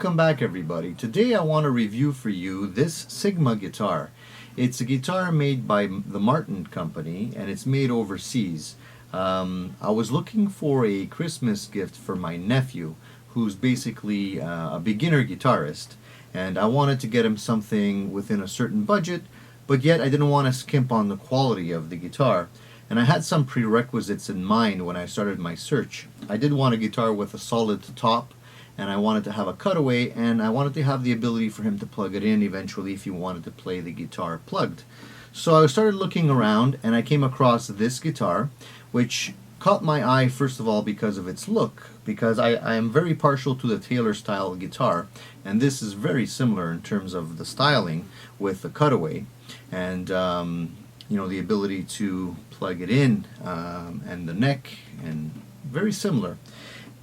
Welcome back, everybody. Today I want to review for you this Sigma guitar. It's a guitar made by the Martin Company and it's made overseas. I was looking for a Christmas gift for my nephew, who's basically a beginner guitarist, and I wanted to get him something within a certain budget, but yet I didn't want to skimp on the quality of the guitar. And I had some prerequisites in mind when I started my search. I did want a guitar with a solid top, and I wanted to have a cutaway, and I wanted to have the ability for him to plug it in eventually if he wanted to play the guitar plugged. So I started looking around and I came across this guitar, which caught my eye first of all because of its look, because I am very partial to the Taylor style guitar, and this is very similar in terms of the styling with the cutaway and you know, the ability to plug it in and the neck, and very similar.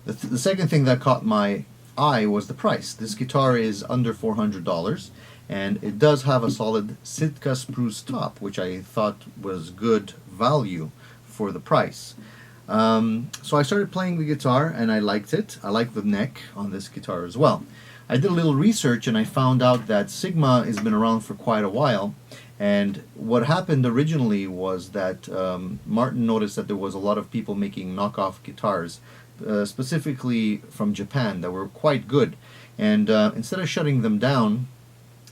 The second thing that caught my eye was the price. This guitar is under $400, and it does have a solid Sitka Spruce top, which I thought was good value for the price. So I started playing the guitar and I liked it. I like the neck on this guitar as well. I did a little research and I found out that Sigma has been around for quite a while, And what happened originally was that Martin noticed that there was a lot of people making knockoff guitars, specifically from Japan, that were quite good. And instead of shutting them down,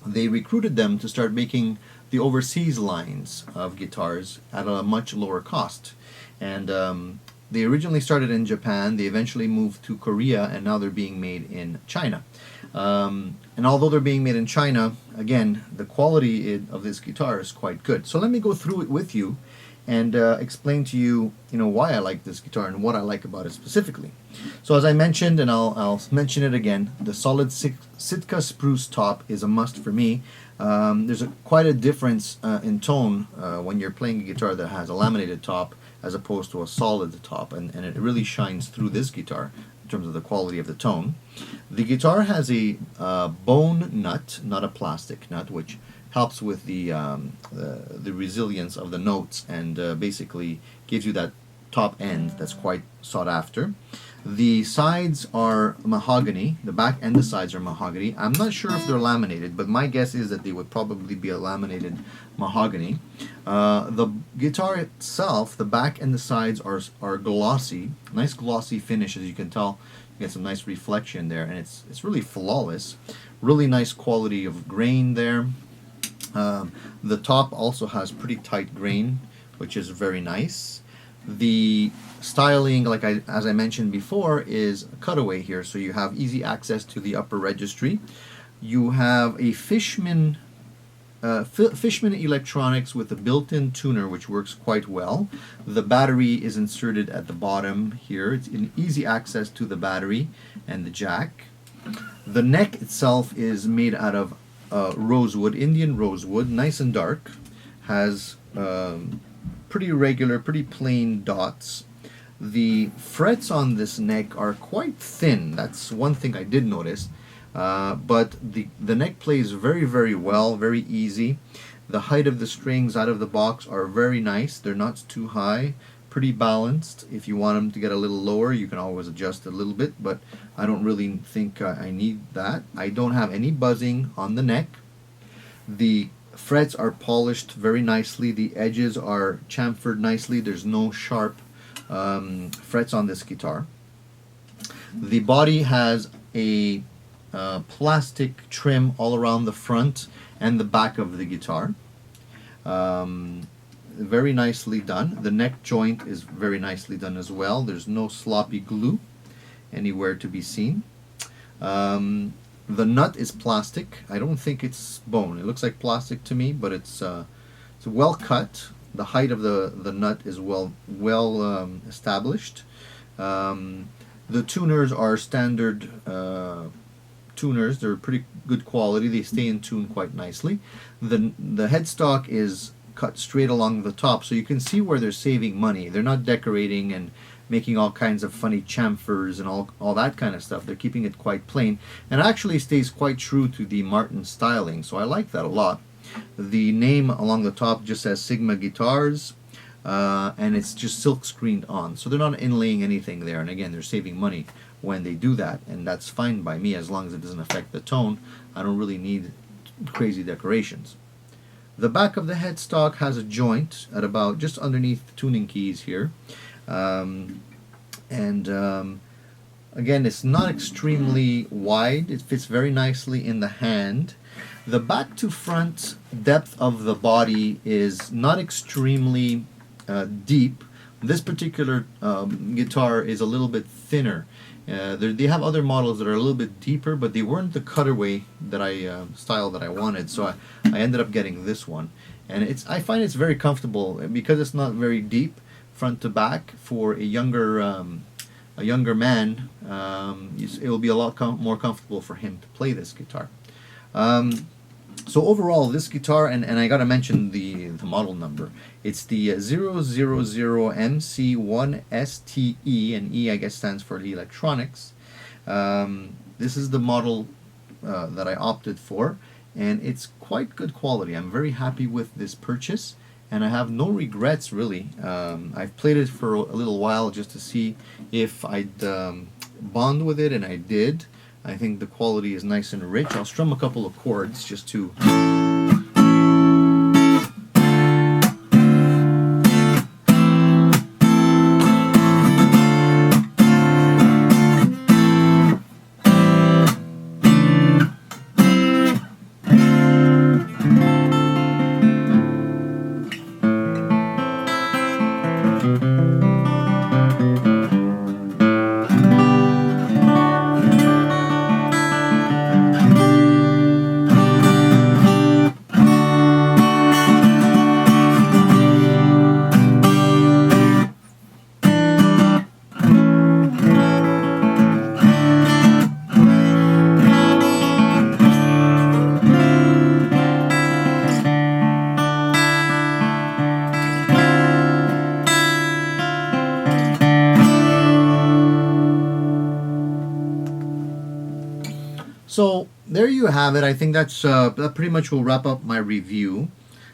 they recruited them to start making the overseas lines of guitars at a much lower cost. And they originally started in Japan, they eventually moved to Korea, and now they're being made in China. And although they're being made in China, again, the quality of this guitar is quite good. So let me go through it with you and explain to you, why I like this guitar and what I like about it specifically. So as I mentioned, and I'll mention it again, the solid Sitka Spruce top is a must for me. There's quite a difference in tone when you're playing a guitar that has a laminated top as opposed to a solid top, and it really shines through this guitar in terms of the quality of the tone. The guitar has a bone nut, not a plastic nut, which helps with the resilience of the notes and basically gives you that top end that's quite sought after. The sides are mahogany. The back and the sides are mahogany. I'm not sure if they're laminated, but my guess is that they would probably be a laminated mahogany. The guitar itself, the back and the sides are glossy. Nice glossy finish, as you can tell. You get some nice reflection there, and it's really flawless. Really nice quality of grain there. The top also has pretty tight grain, which is very nice. The styling, as I mentioned before, is a cutaway here, so you have easy access to the upper registry. You have a Fishman electronics with a built-in tuner, which works quite well. The battery is inserted at the bottom here. It's an easy access to the battery and the jack. The neck itself is made out of rosewood, Indian rosewood, nice and dark. Has pretty regular, pretty plain dots. The frets on this neck are quite thin. That's one thing I did notice. But the neck plays very, very well, very easy. The height of the strings out of the box are very nice. They're not too high, pretty balanced. If you want them to get a little lower, you can always adjust a little bit, but I don't really think I need that. I don't have any buzzing on the neck. The frets are polished very nicely. The edges are chamfered nicely. There's no sharp frets on this guitar. The body has a plastic trim all around the front and the back of the guitar. Very nicely done. The neck joint is very nicely done as well. There's no sloppy glue anywhere to be seen. The nut is plastic. I don't think it's bone. It looks like plastic to me, but it's well cut. The height of the nut is well established. The tuners are standard tuners. They're pretty good quality. They stay in tune quite nicely. The headstock is cut straight along the top, so you can see where they're saving money. They're not decorating and making all kinds of funny chamfers and all that kind of stuff. They're keeping it quite plain, and actually stays quite true to the Martin styling, so I like that a lot. The name along the top just says Sigma Guitars, and it's just silk screened on, so they're not inlaying anything there, and again, they're saving money when they do that, and that's fine by me as long as it doesn't affect the tone. I don't really need crazy decorations. The back of the headstock has a joint at about just underneath the tuning keys here. Again, it's not extremely wide. It fits very nicely in the hand. The back to front depth of the body is not extremely deep. This particular guitar is a little bit thinner. They have other models that are a little bit deeper, but they weren't the cutaway style that I wanted, so I ended up getting this one. And I find it's very comfortable because it's not very deep front to back. For a younger man, it will be a lot more comfortable for him to play this guitar. So overall, this guitar, and I gotta mention the model number. It's the 000MC-1STE, and E I guess stands for the electronics. This is the model that I opted for, and it's quite good quality. I'm very happy with this purchase, and I have no regrets really. I've played it for a little while just to see if I'd bond with it, and I did. I think the quality is nice and rich. I'll strum a couple of chords just to there you have it. I think that pretty much will wrap up my review.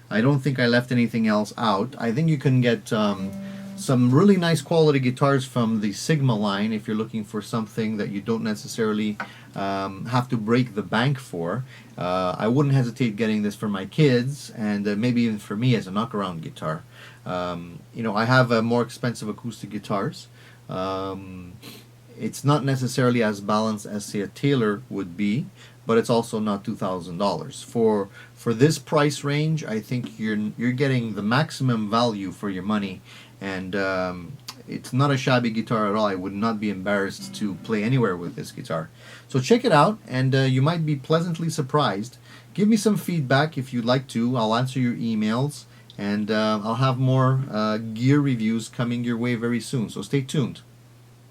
I don't think I left anything else out. I think you can get some really nice quality guitars from the Sigma line if you're looking for something that you don't necessarily have to break the bank for. I wouldn't hesitate getting this for my kids, and maybe even for me as a knockaround guitar. I have more expensive acoustic guitars. It's not necessarily as balanced as, say, a Taylor would be, but it's also not $2,000. For this price range, I think you're getting the maximum value for your money, and it's not a shabby guitar at all. I would not be embarrassed to play anywhere with this guitar. So check it out, and you might be pleasantly surprised. Give me some feedback if you'd like to. I'll answer your emails, and I'll have more gear reviews coming your way very soon. So stay tuned.